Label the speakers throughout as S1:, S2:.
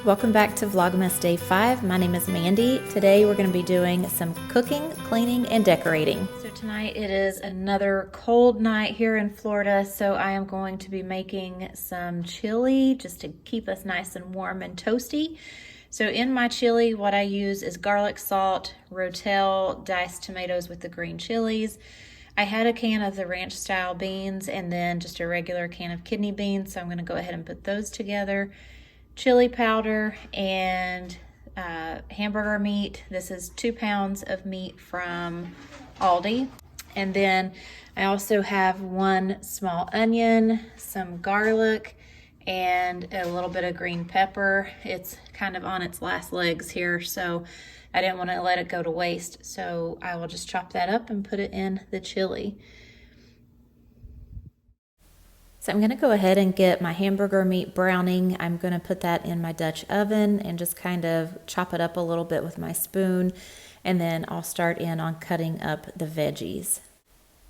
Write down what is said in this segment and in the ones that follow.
S1: welcome back to Vlogmas Day 5. My name is Mandy. Today we're going to be doing some cooking, cleaning, and decorating. So tonight it is another cold night here in Florida, so I am going to be making some chili just to keep us nice and warm and toasty. So in my chili, what I use is garlic salt, rotel, diced tomatoes with the green chilies. I had a can of the ranch style beans and then just a regular can of kidney beans, so I'm going to go ahead and put those together. Chili powder and hamburger meat. This is 2 pounds of meat from Aldi. And then I also have 1 small onion, some garlic, and a little bit of green pepper. It's kind of on its last legs here, so I didn't want to let it go to waste. So I will just chop that up and put it in the chili. So I'm going to go ahead and get my hamburger meat browning. I'm going to put that in my Dutch oven and just kind of chop it up a little bit with my spoon. And then I'll start in on cutting up the veggies.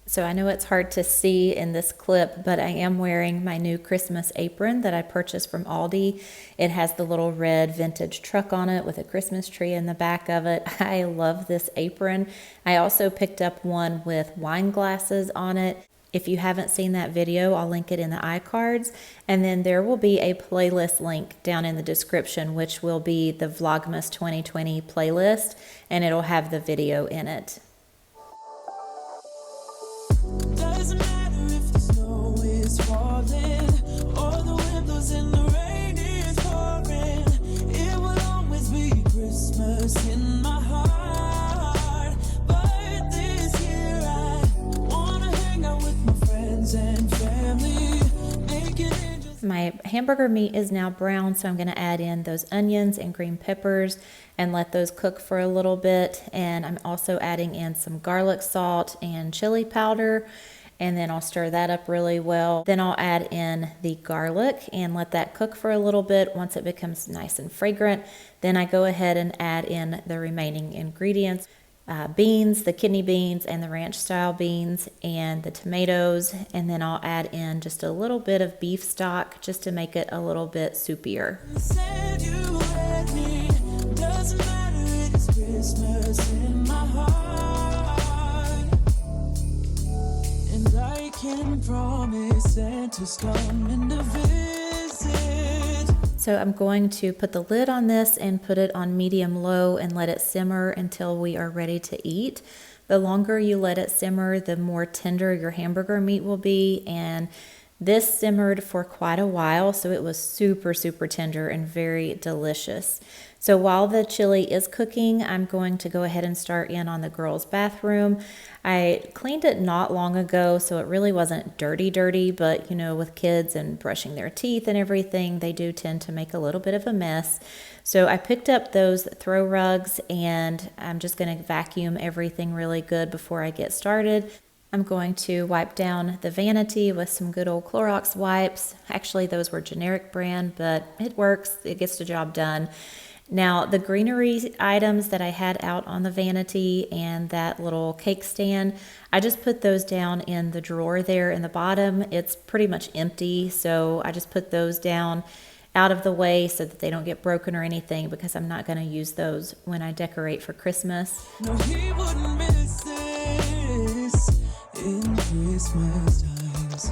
S1: So I know it's hard to see in this clip, but I am wearing my new Christmas apron that I purchased from Aldi. It has the little red vintage truck on it with a Christmas tree in the back of it. I love this apron. I also picked up one with wine glasses on it. If you haven't seen that video, I'll link it in the iCards. And then there will be a playlist link down in the description, which will be the Vlogmas 2020 playlist, and it'll have the video in it.
S2: Doesn't matter if the snow is falling or the windows in the rain is pouring. It will always be Christmas in my heart. But this year I wanna hang out with my friends and family.
S1: My hamburger meat is now brown, so I'm going to add in those onions and green peppers and let those cook for a little bit. And I'm also adding in some garlic salt and chili powder, and then I'll stir that up really well. Then I'll add in the garlic and let that cook for a little bit. Once it becomes nice and fragrant, then I go ahead and add in the remaining ingredients. Beans, the kidney beans and the ranch style beans, and the tomatoes, and then I'll add in just a little bit of beef stock just to make it a little bit soupier.
S2: Said you had me. Doesn't matter, it's Christmas in my heart. And I can promise Santa's coming to visit.
S1: So I'm going to put the lid on this and put it on medium-low and let it simmer until we are ready to eat. The longer you let it simmer, the more tender your hamburger meat will be, and this simmered for quite a while, so it was super, super tender and very delicious. So while the chili is cooking, I'm going to go ahead and start in on the girls' bathroom. I cleaned it not long ago, so it really wasn't dirty, but you know, with kids and brushing their teeth and everything, they do tend to make a little bit of a mess. So I picked up those throw rugs and I'm just going to vacuum everything really good before I get started. I'm going to wipe down the vanity with some good old Clorox wipes. Actually, those were generic brand, but it works. It gets the job done. Now, the greenery items that I had out on the vanity and that little cake stand, I just put those down in the drawer there in the bottom. It's pretty much empty, so I just put those down out of the way so that they don't get broken or anything, because I'm not going to use those when I decorate for Christmas.
S2: No, he wouldn't miss this in Christmas times.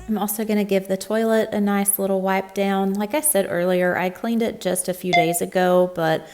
S1: I'm also going to give the toilet a nice little wipe down. Like I said earlier, I cleaned it just a few days ago, but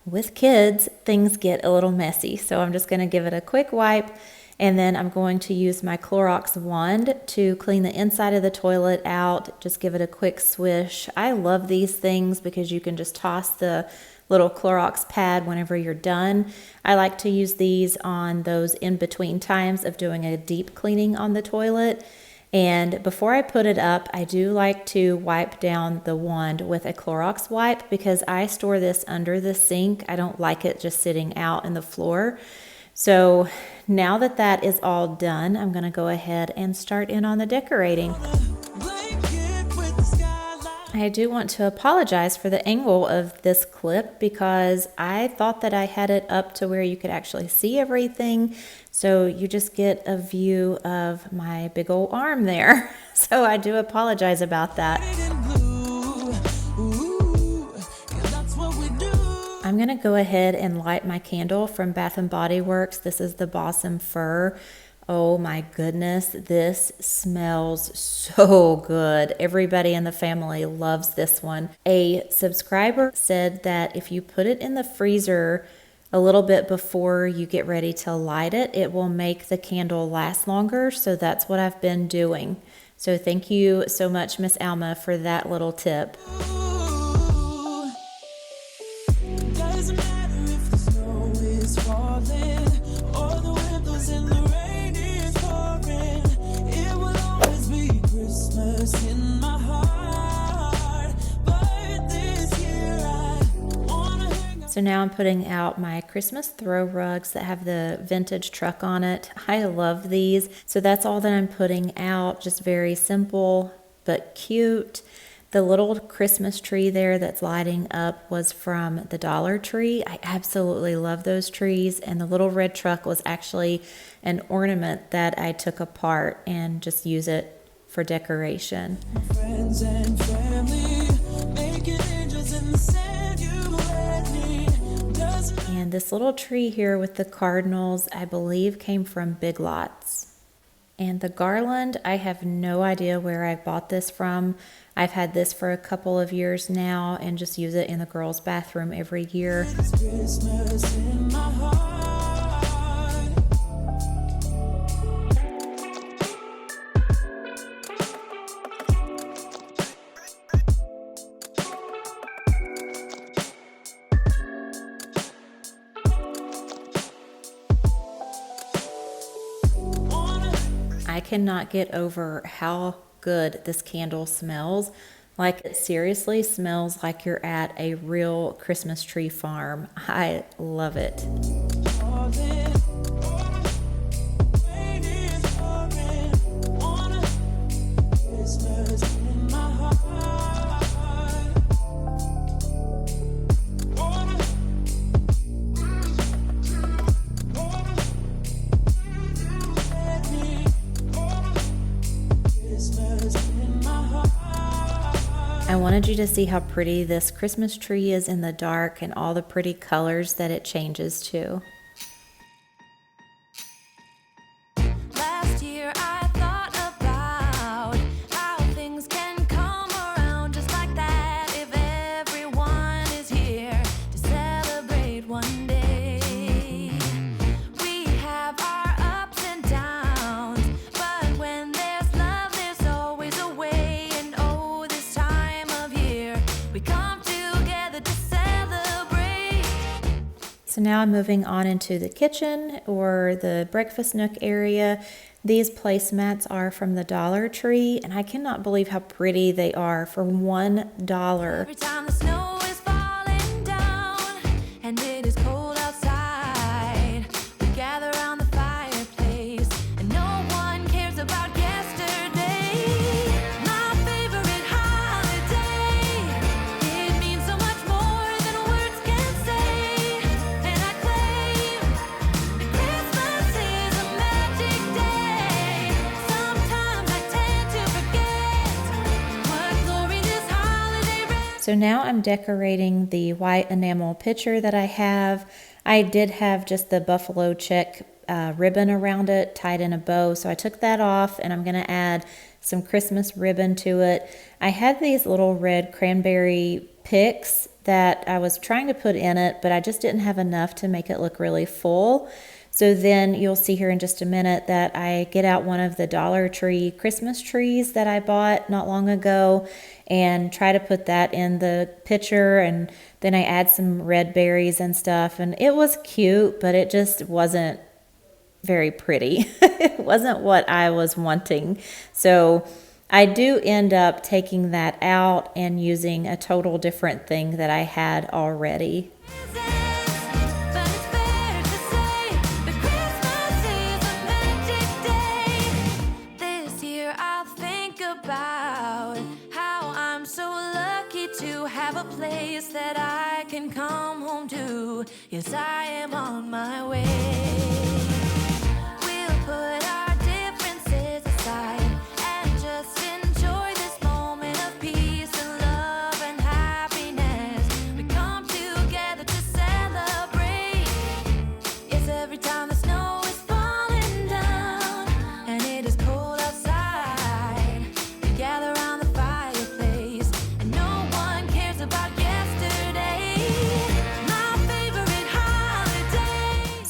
S1: with kids, things get a little messy. So I'm just going to give it a quick wipe, and then I'm going to use my Clorox wand to clean the inside of the toilet out. Just give it a quick swish. I love these things because you can just toss the little Clorox pad whenever you're done. I like to use these on those in-between times of doing a deep cleaning on the toilet. And before I put it up, I do like to wipe down the wand with a Clorox wipe because I store this under the sink. I don't like it just sitting out in the floor. So now that that is all done, I'm going to go ahead and start in on the decorating. I do want to apologize for the angle of this clip because I thought that I had it up to where you could actually see everything. So you just get a view of my big old arm there. So I do apologize about that.
S2: in blue. Ooh, yeah, that's what we do.
S1: I'm gonna go ahead and light my candle from Bath & Body Works. This is the Balsam Fir. Oh my goodness, this smells so good. Everybody in the family loves this one. A subscriber said that if you put it in the freezer a little bit before you get ready to light it, it will make the candle last longer. So that's what I've been doing. So thank you so much, Miss Alma, for that little tip.
S2: Ooh, doesn't matter if the snow is falling or the wind blows and the rain is pouring. It will always be Christmas in my heart. But this year I wanna hang out.
S1: So now I'm putting out my Christmas throw rugs that have the vintage truck on it. I love these. So that's all that I'm putting out, just very simple but cute. The little Christmas tree there that's lighting up was from the Dollar Tree. I absolutely love those trees. And the little red truck was actually an ornament that I took apart and just use it for decoration.
S2: Friends and family, making angels in the sand, you and me. Doesn't
S1: And this little tree here with the cardinals, I believe came from Big Lots. And the garland, I have no idea where I bought this from. I've had this for a couple of years now and just use it in the girls' bathroom every year.
S2: It's Christmas in my heart.
S1: I cannot get over how good this candle smells. Like, it seriously smells like you're at a real Christmas tree farm. I love it.
S2: Falling, rain is pouring. Wanna Christmas in my heart. Wanna let me. Christmas in my heart.
S1: I wanted you to see how pretty this Christmas tree is in the dark and all the pretty colors that it changes to.
S3: Last year I thought about how things can come around just like that if everyone is here to celebrate one day. We have our ups and downs, but when there's love there's always a way. And oh, this time of year we come together to celebrate.
S1: So now I'm moving on into the kitchen or the breakfast nook area. These placemats are from the Dollar Tree, and I cannot believe how pretty they are for $1.
S3: Every time the snow is falling down and it is cold outside, we gather around the fireplace and no one cares about yesterday. My favorite holiday, it means so much more than words can say. And I claim that Christmas is a magic day. Sometimes I tend to forget what glory this holiday brings.
S1: So now I'm decorating the white enamel pitcher that I have. I did have just the buffalo check ribbon around it tied in a bow, so I took that off and I'm going to add some Christmas ribbon to it. I had these little red cranberry picks that I was trying to put in it, but I just didn't have enough to make it look really full. So then you'll see here in just a minute that I get out one of the Dollar Tree Christmas trees that I bought not long ago and try to put that in the pitcher, and then I add some red berries and stuff, and it was cute, but it just wasn't very pretty. It wasn't what I was wanting. So I do end up taking that out and using a total different thing that I had already.
S3: But it's fair to say that Christmas is a magic day. This year I'll think about how I'm so lucky to have a place that I can come home to. Yes, I am on my way. We'll put our differences aside and just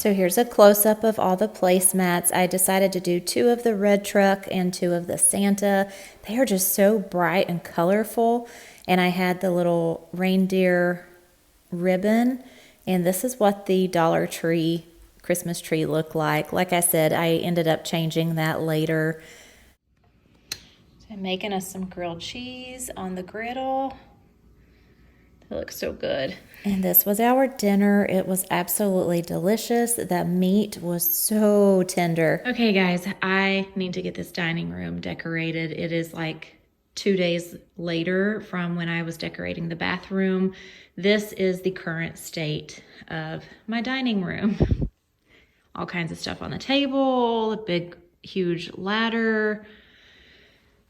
S1: So here's a close-up of all the placemats. I decided to do 2 of the red truck and 2 of the Santa. They are just so bright and colorful. And I had the little reindeer ribbon. And this is what the Dollar Tree Christmas tree looked like. Like I said, I ended up changing that later. So I'm making us some grilled cheese on the griddle. It looks so good. And this was our dinner. It was absolutely delicious. That meat was so tender. Okay, guys, I need to get this dining room decorated. It is like 2 days later from when I was decorating the bathroom. This is the current state of my dining room. All kinds of stuff on the table, a big, huge ladder,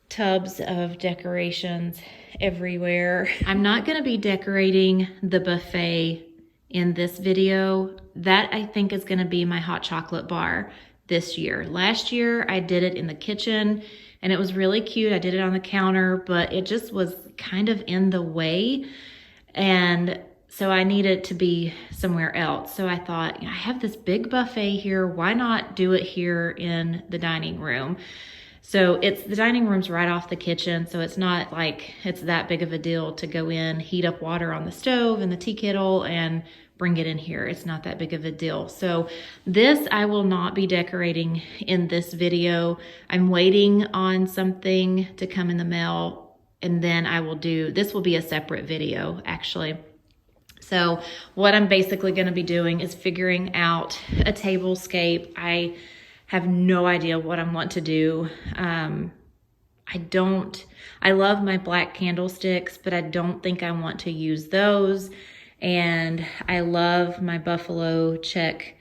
S1: tubs of decorations everywhere. I'm not going to be decorating the buffet in this video. That I think is going to be my hot chocolate bar this year. Last year I did it in the kitchen and it was really cute. I did it on the counter, but it just was kind of in the way. And so I needed to be somewhere else. So I thought, I have this big buffet here. Why not do it here in the dining room? So the dining room's right off the kitchen, so it's not like it's that big of a deal to go in, heat up water on the stove and the tea kettle and bring it in here. It's not that big of a deal. So this I will not be decorating in this video. I'm waiting on something to come in the mail, and then this will be a separate video actually. So what I'm basically going to be doing is figuring out a tablescape. I have no idea what I want to do. I love my black candlesticks, but I don't think I want to use those. And I love my buffalo check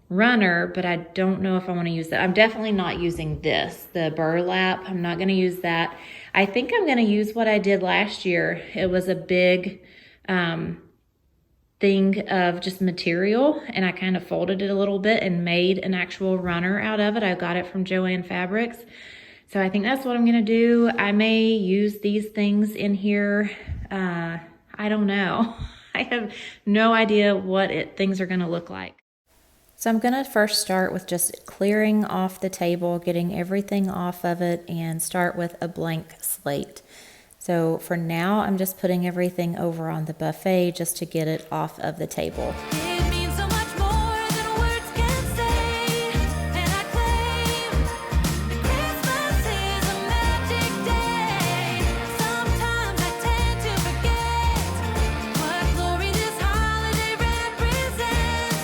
S1: runner, but I don't know if I want to use that. I'm definitely not using this, the burlap. I'm not going to use that. I think I'm going to use what I did last year. It was a big thing of just material, and I kind of folded it a little bit and made an actual runner out of it. I got it from Joann Fabrics. So I think that's what I'm going to do. I may use these things in here. I don't know. I have no idea what things are going to look like. So I'm going to first start with just clearing off the table, getting everything off of it, and start with a blank slate. So for now, I'm just putting everything over on the buffet just to get it off of the table.
S3: It means so much more than words can say, and I claim that Christmas is a magic day. Sometimes I tend to forget what glory this holiday represents,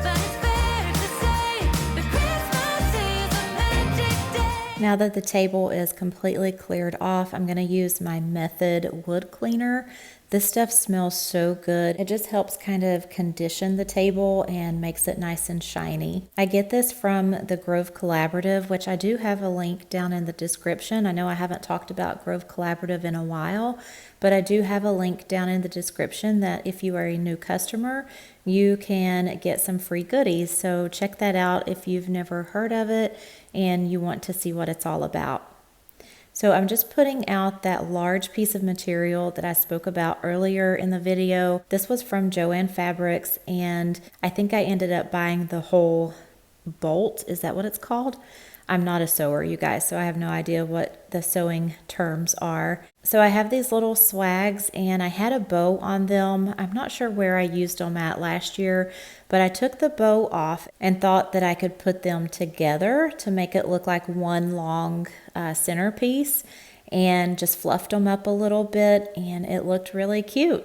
S3: but it's fair to say that Christmas is a magic day.
S1: Now that the table is completely cleared off, I'm going to use my Method wood cleaner. This stuff smells so good. It just helps kind of condition the table and makes it nice and shiny. I get this from the Grove Collaborative, which I do have a link down in the description. I know I haven't talked about Grove Collaborative in a while, but I do have a link down in the description that if you are a new customer, you can get some free goodies. So check that out if you've never heard of it and you want to see what it's all about. So I'm just putting out that large piece of material that I spoke about earlier in the video. This was from Joann Fabrics, and I think I ended up buying the whole bolt. Is that what it's called? I'm not a sewer, you guys, so I have no idea what the sewing terms are. So I have these little swags, and I had a bow on them. I'm not sure where I used them at last year, but I took the bow off and thought that I could put them together to make it look like one long centerpiece, and just fluffed them up a little bit, and it looked really cute.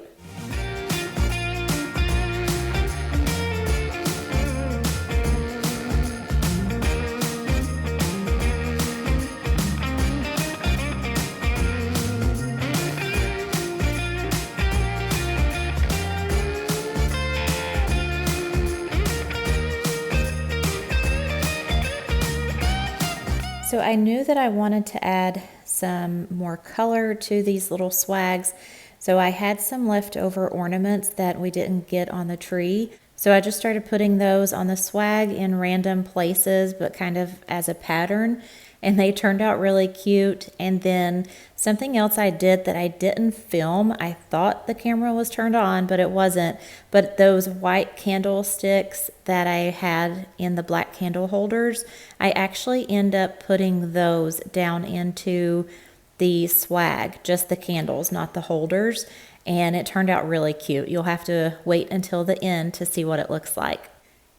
S1: So I knew that I wanted to add some more color to these little swags. So I had some leftover ornaments that we didn't get on the tree. So I just started putting those on the swag in random places, but kind of as a pattern. and they turned out really cute. And then something else I did that I didn't film, I thought the camera was turned on, but it wasn't. But those white candlesticks that I had in the black candle holders, I actually end up putting those down into the swag, just the candles, not the holders. And it turned out really cute. You'll have to wait until the end to see what it looks like.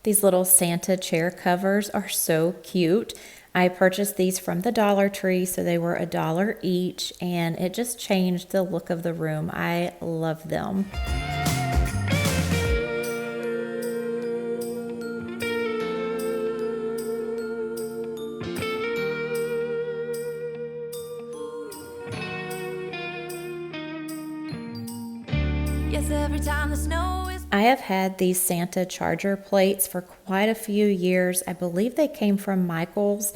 S1: These little Santa chair covers are so cute. I purchased these from the Dollar Tree, so they were $1 each, and it just changed the look of the room. I love them.
S3: Yes, every time the snow is
S1: I have had these Santa charger plates for quite a few years. I believe they came from Michael's.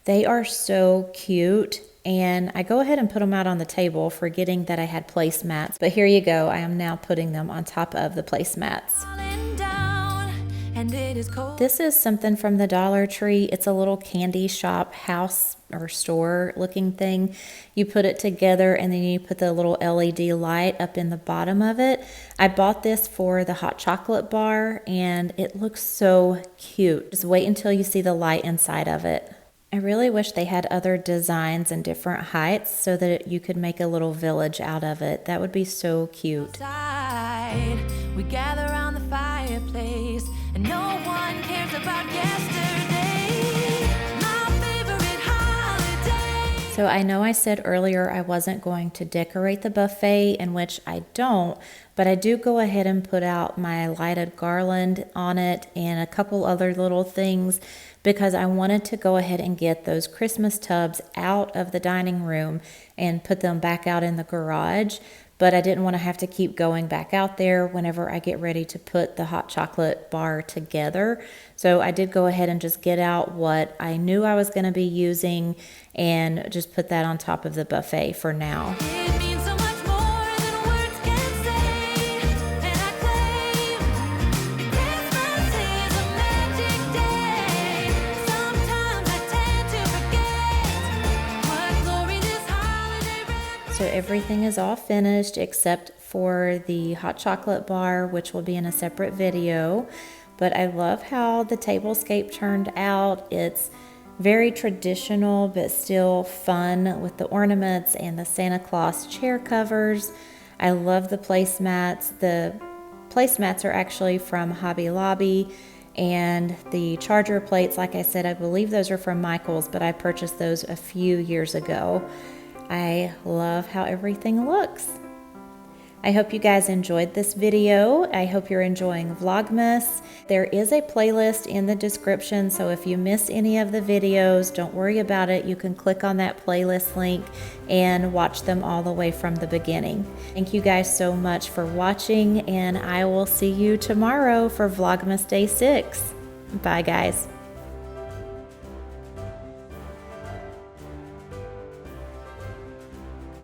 S1: They are so cute, and I go ahead and put them out on the table, forgetting that I had placemats. But here you go. I am now putting them on top of the placemats.
S3: falling down, and it is cold.
S1: This is something from the Dollar Tree. It's a little candy shop house or store looking thing. You put it together and then you put the little LED light up in the bottom of it. I bought this for the hot chocolate bar and it looks so cute. Just wait until you see the light inside of it. I really wish they had other designs and different heights so that you could make a little village out of it. That would be so cute.
S3: Outside, we gather around the fireplace, and no one cares about yesterday. My favorite holiday.
S1: So I know I said earlier I wasn't going to decorate the buffet, in which I don't, but I do go ahead and put out my lighted garland on it and a couple other little things, because I wanted to go ahead and get those Christmas tubs out of the dining room and put them back out in the garage. But I didn't want to have to keep going back out there whenever I get ready to put the hot chocolate bar together. So I did go ahead and just get out what I knew I was going to be using and just put that on top of the buffet for now.
S3: It means so much more than words can say, and I claim Christmas is a magic day. Sometimes I tend to forget what glory this holiday brings.
S1: So everything is all finished except for the hot chocolate bar, which will be in a separate video. But I love how the Tablescape turned out. It's very traditional, but still fun with the ornaments and the Santa Claus chair covers. I love the placemats. The placemats are actually from Hobby Lobby, and the charger plates, like I said, I believe those are from Michael's, but I purchased those a few years ago. I love how everything looks. I hope you guys enjoyed this video. I hope you're enjoying Vlogmas. There is a playlist in the description, so if you miss any of the videos, don't worry about it. You can click on that playlist link and watch them all the way from the beginning. Thank you guys so much for watching, and I will see you tomorrow for Vlogmas Day 6. Bye, guys.